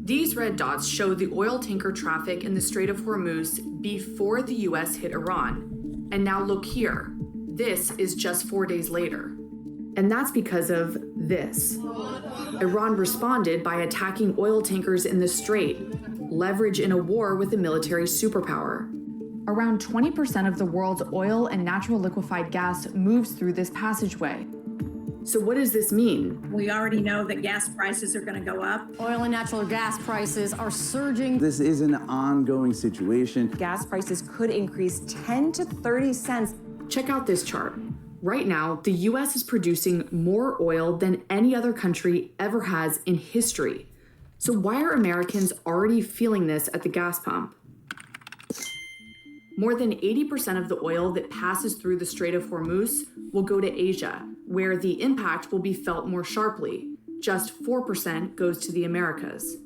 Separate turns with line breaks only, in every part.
These red dots show the oil tanker traffic in the Strait of Hormuz before the US hit Iran. And now look here. This is just 4 days later. And that's because of this. Iran responded by attacking oil tankers in the strait, leverage in a war with a military superpower. Around 20% of the world's oil and natural liquefied gas moves through this passageway. So what does this mean?
We already know that gas prices are going to go up.
Oil and natural gas prices are surging.
This is an ongoing situation.
Gas prices could increase 10 to 30 cents.
Check out this chart. Right now, the US is producing more oil than any other country ever has in history. So why are Americans already feeling this at the gas pump? More than 80% of the oil that passes through the Strait of Hormuz will go to Asia, where the impact will be felt more sharply. Just 4% goes to the Americas.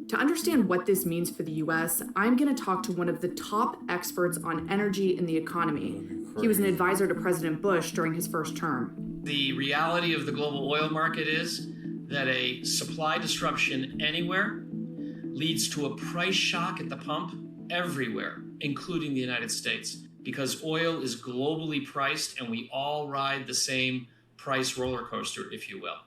To understand what this means for the US, I'm going to talk to one of the top experts on energy and the economy. He was an advisor to President Bush during his first term.
The reality of the global oil market is that a supply disruption anywhere leads to a price shock at the pump everywhere, including the United States, because oil is globally priced and we all ride the same price roller coaster, if you will.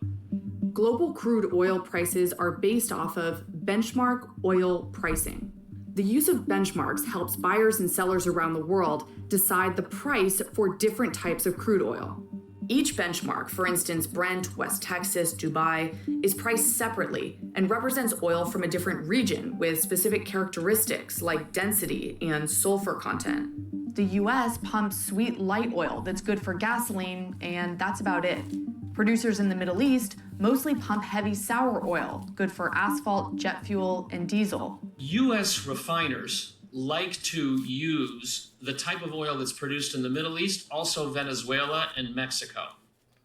Global crude oil prices are based off of benchmark oil pricing. The use of benchmarks helps buyers and sellers around the world decide the price for different types of crude oil. Each benchmark, for instance, Brent, West Texas, Dubai, is priced separately and represents oil from a different region with specific characteristics like density and sulfur content. The US pumps sweet light oil that's good for gasoline, and that's about it. Producers in the Middle East mostly pump heavy sour oil, good for asphalt, jet fuel, and diesel.
US refiners like to use the type of oil that's produced in the Middle East, also Venezuela and Mexico.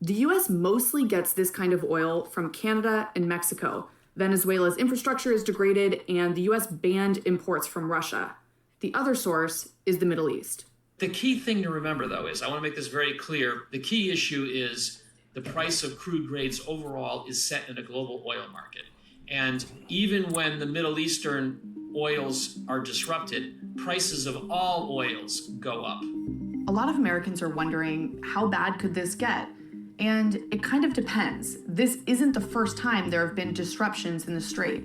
The US mostly gets this kind of oil from Canada and Mexico. Venezuela's infrastructure is degraded, and the US banned imports from Russia. The other source is the Middle East.
The key thing to remember, though, is I want to make this very clear. The key issue is the price of crude grades overall is set in a global oil market. And even when the Middle Eastern oils are disrupted, prices of all oils go up.
A lot of Americans are wondering, how bad could this get? And it kind of depends. This isn't the first time there have been disruptions in the Strait.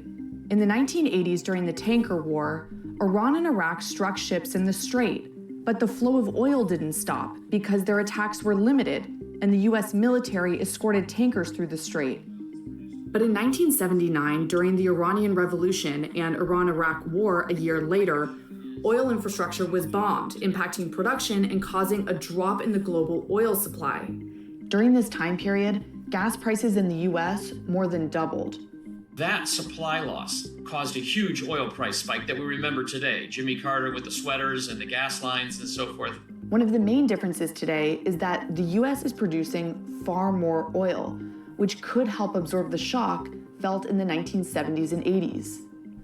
In the 1980s, during the tanker war, Iran and Iraq struck ships in the Strait, but the flow of oil didn't stop because their attacks were limited, and the US military escorted tankers through the Strait. But in 1979, during the Iranian Revolution and Iran-Iraq War a year later, oil infrastructure was bombed, impacting production and causing a drop in the global oil supply. During this time period, gas prices in the US more than doubled.
That supply loss caused a huge oil price spike that we remember today. Jimmy Carter with the sweaters and the gas lines and so forth.
One of the main differences today is that the US is producing far more oil, which could help absorb the shock felt in the 1970s and 80s.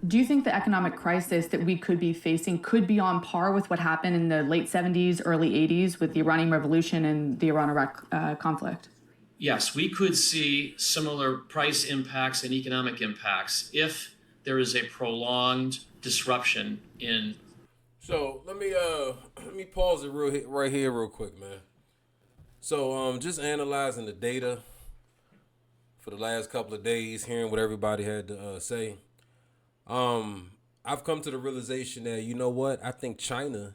Do you think the economic crisis that we could be facing could be on par with what happened in the late 70s, early 80s with the Iranian Revolution and the Iran-Iraq conflict?
Yes, we could see similar price impacts and economic impacts if there is a prolonged disruption in.
So let me pause it right here real quick, man. So just analyzing the data for the last couple of days, hearing what everybody had to say. I've come to the realization that, you know what, I think China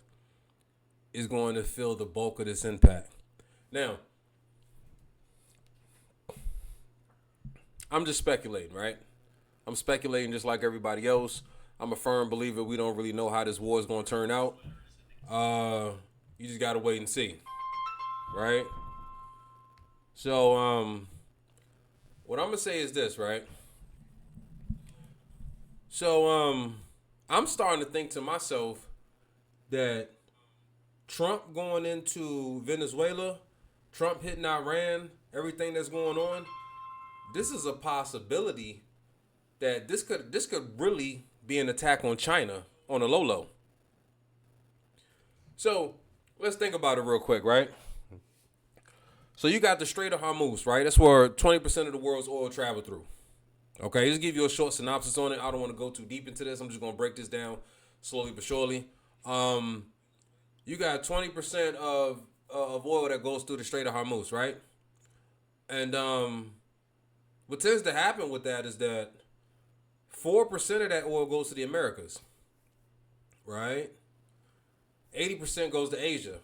is going to feel the bulk of this impact. Now, I'm just speculating, right? I'm speculating just like everybody else. I'm a firm believer we don't really know how this war is going to turn out. You just got to wait and see, right? So, what I'm going to say is this, right? So, I'm starting to think to myself that Trump going into Venezuela, Trump hitting Iran, everything that's going on, this is a possibility that this could really be an attack on China on a low. So let's think about it real quick, right? So you got the Strait of Hormuz, right? That's where 20% of the world's oil travel through. Okay, just give you a short synopsis on it. I don't want to go too deep into this. I'm just going to break this down slowly but surely. You got 20% of oil that goes through the Strait of Hormuz, right? And what tends to happen with that is that 4% of that oil goes to the Americas, right? 80% goes to Asia.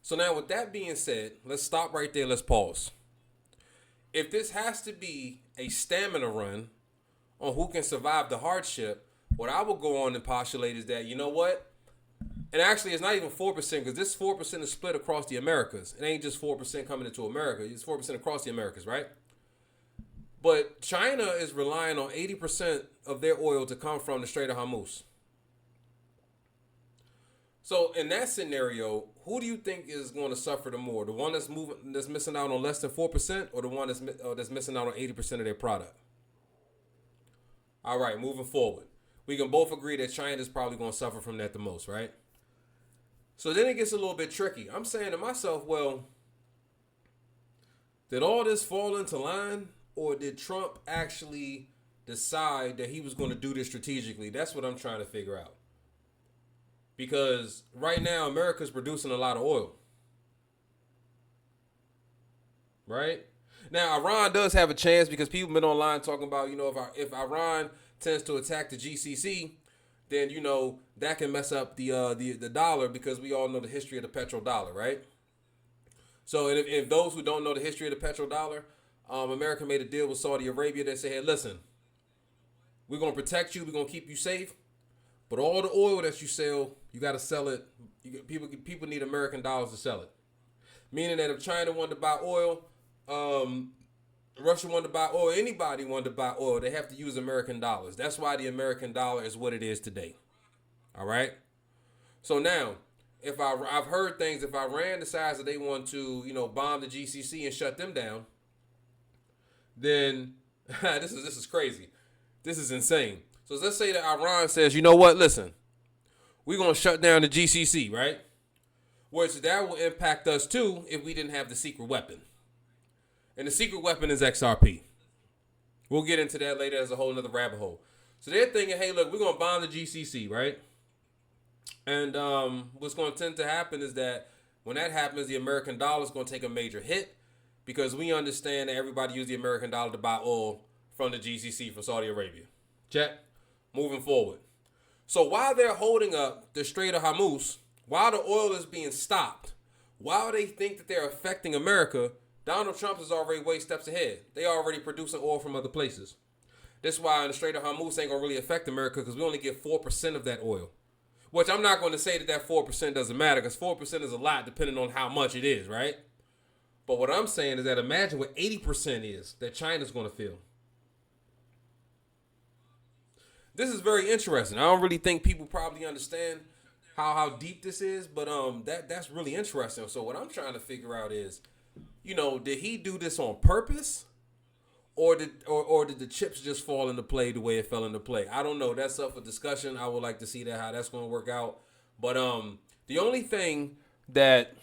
So now with that being said, let's stop right there. Let's pause. If this has to be a stamina run on who can survive the hardship, what I will go on and postulate is that, you know what? And actually, it's not even 4% because this 4% is split across the Americas. It ain't just 4% coming into America. It's 4% across the Americas, right? But China is relying on 80% of their oil to come from the Strait of Hormuz. So in that scenario, who do you think is going to suffer the more? The one that's missing out on less than 4%, or the one that's missing out on 80% of their product? All right, moving forward. We can both agree that China is probably going to suffer from that the most, right? So then it gets a little bit tricky. I'm saying to myself, well, did all this fall into line, or did Trump actually decide that he was going to do this strategically? That's what I'm trying to figure out. Because right now, America's producing a lot of oil. Right? Now, Iran does have a chance because people been online talking about, if Iran tends to attack the GCC, then, that can mess up the dollar, because we all know the history of the petrodollar, right? So if those who don't know the history of the petrodollar, America made a deal with Saudi Arabia that said, hey, listen, we're going to protect you. We're going to keep you safe. But all the oil that you sell, you got to sell it. People need American dollars to sell it. Meaning that if China wanted to buy oil, Russia wanted to buy oil, anybody wanted to buy oil, they have to use American dollars. That's why the American dollar is what it is today. All right? So now, I've heard things, if Iran decides that they want to, bomb the GCC and shut them down, then this is crazy. This is insane. So let's say that Iran says, you know what, listen, we're going to shut down the GCC, right? Which that will impact us too if we didn't have the secret weapon. And the secret weapon is XRP. We'll get into that later as a whole nother rabbit hole. So they're thinking, hey, look, we're going to bomb the GCC, right? And what's going to tend to happen is that when that happens, the American dollar is going to take a major hit, because we understand that everybody uses the American dollar to buy oil from the GCC, from Saudi Arabia. Check. Moving forward. So while they're holding up the Strait of Hormuz, while the oil is being stopped, while they think that they're affecting America, Donald Trump is already way steps ahead. They already producing oil from other places. That's why the Strait of Hormuz ain't going to really affect America, because we only get 4% of that oil. Which I'm not going to say that 4% doesn't matter, because 4% is a lot depending on how much it is, right? But what I'm saying is that imagine what 80% is that China's going to feel. This is very interesting. I don't really think people probably understand how deep this is, but that's really interesting. So what I'm trying to figure out is, did he do this on purpose, or did the chips just fall into play the way it fell into play? I don't know. That's up for discussion. I would like to see how that's going to work out. But the only thing that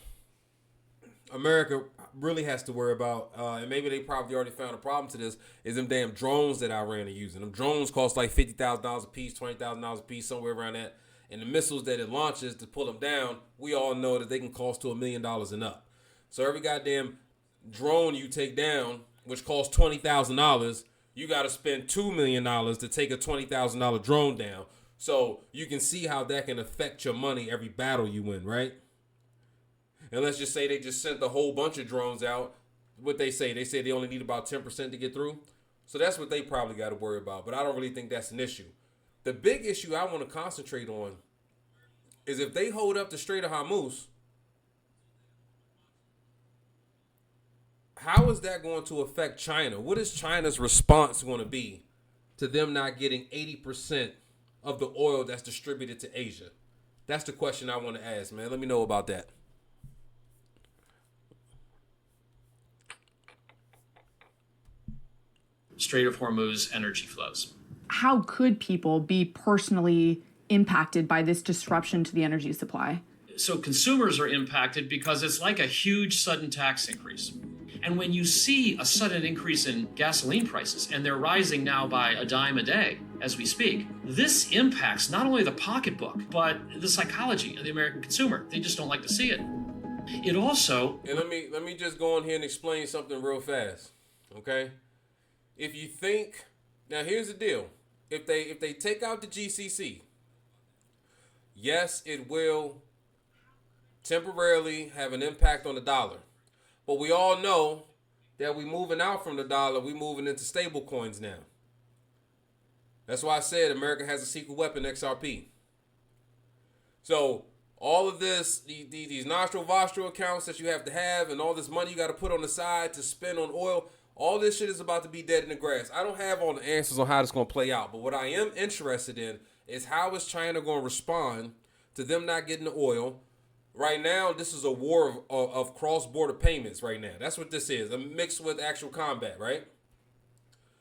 America really has to worry about, and maybe they probably already found a problem to this, is them damn drones that Iran are using. Them drones cost like $50,000 a piece, $20,000 a piece, somewhere around that. And the missiles that it launches to pull them down, we all know that they can cost to $1 million and up. So every goddamn drone you take down, which costs $20,000, you got to spend $2 million to take a $20,000 drone down. So you can see how that can affect your money every battle you win, right? And let's just say they just sent a whole bunch of drones out. What they say they only need about 10% to get through. So that's what they probably got to worry about. But I don't really think that's an issue. The big issue I want to concentrate on is if they hold up the Strait of Hormuz, how is that going to affect China? What is China's response going to be to them not getting 80% of the oil that's distributed to Asia? That's the question I want to ask, man. Let me know about that.
Strait of Hormuz energy flows.
How could people be personally impacted by this disruption to the energy supply?
So consumers are impacted because it's like a huge sudden tax increase. And when you see a sudden increase in gasoline prices, and they're rising now by a dime a day as we speak, this impacts not only the pocketbook, but the psychology of the American consumer. They just don't like to see it. It also...
And let me just go on here and explain something real fast, okay? If you think... Now, here's the deal. If they take out the GCC, yes, it will temporarily have an impact on the dollar. But we all know that we're moving out from the dollar. We're moving into stable coins now. That's why I said America has a secret weapon, XRP. So all of this, these nostril accounts that you have to have, and all this money you got to put on the side to spend on oil, all this shit is about to be dead in the grass. I don't have all the answers on how this going to play out. But what I am interested in is how is China going to respond to them not getting the oil. Right now, this is a war of cross-border payments right now. That's what this is, mixed with actual combat, right?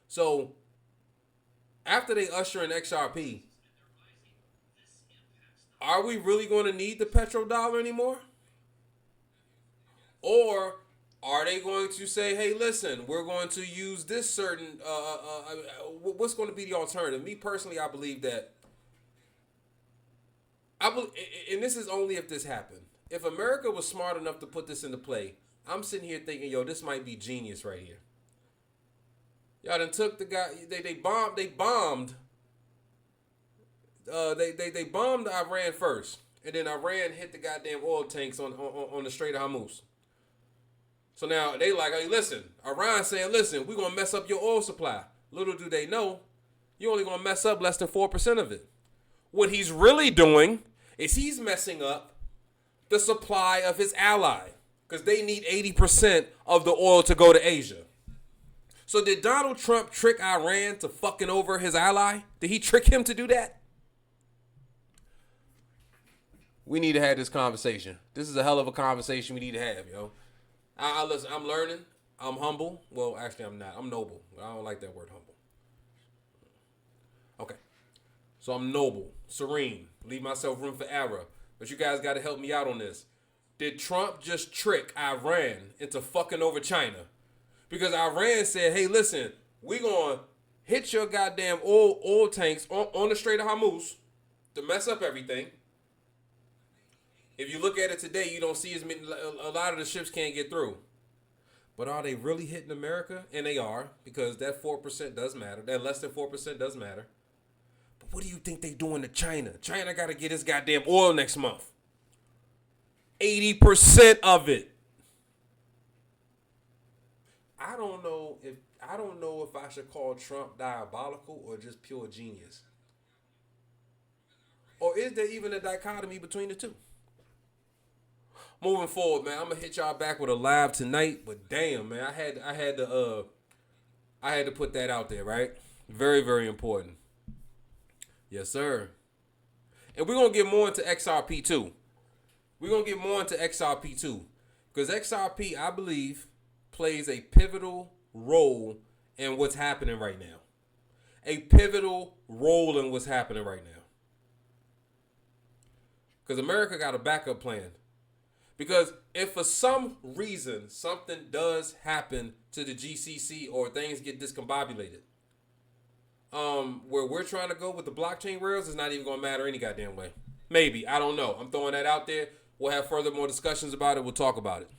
So, after they usher in XRP, are we really going to need the petrodollar anymore? Or are they going to say, hey, listen, we're going to use this certain, what's going to be the alternative? Me personally, I believe that, and this is only if this happened. If America was smart enough to put this into play, I'm sitting here thinking, yo, this might be genius right here. Y'all done took the guy, they bombed Iran first. And then Iran hit the goddamn oil tanks on the Strait of Hormuz. So now they like, hey, listen, Iran saying, listen, we're going to mess up your oil supply. Little do they know, you're only going to mess up less than 4% of it. What he's really doing is he's messing up the supply of his ally, because they need 80% of the oil to go to Asia. So did Donald Trump trick Iran to fucking over his ally? Did he trick him to do that? We need to have this conversation. This is a hell of a conversation we need to have, yo. Listen, I'm learning. I'm humble. Well, actually, I'm not. I'm noble. I don't like that word, humble. Okay. So I'm noble, serene, leave myself room for error. But you guys got to help me out on this. Did Trump just trick Iran into fucking over China? Because Iran said, hey, listen, we're going to hit your goddamn oil tanks on the Strait of Hormuz to mess up everything. If you look at it today, you don't see as many, a lot of the ships can't get through. But are they really hitting America? And they are, because that 4% does matter. That less than 4% does matter. But what do you think they doing to China? China got to get its goddamn oil next month. 80% of it. I don't know if I should call Trump diabolical or just pure genius. Or is there even a dichotomy between the two? Moving forward, man, I'm gonna hit y'all back with a live tonight, but damn, man, I had to put that out there, right? Very, very important. Yes, sir. And we're gonna get more into XRP too. Because XRP, I believe, plays a pivotal role in what's happening right now. Because America got a backup plan. Because if for some reason something does happen to the GCC or things get discombobulated, where we're trying to go with the blockchain rails is not even going to matter any goddamn way. Maybe. I don't know. I'm throwing that out there. We'll have more discussions about it. We'll talk about it.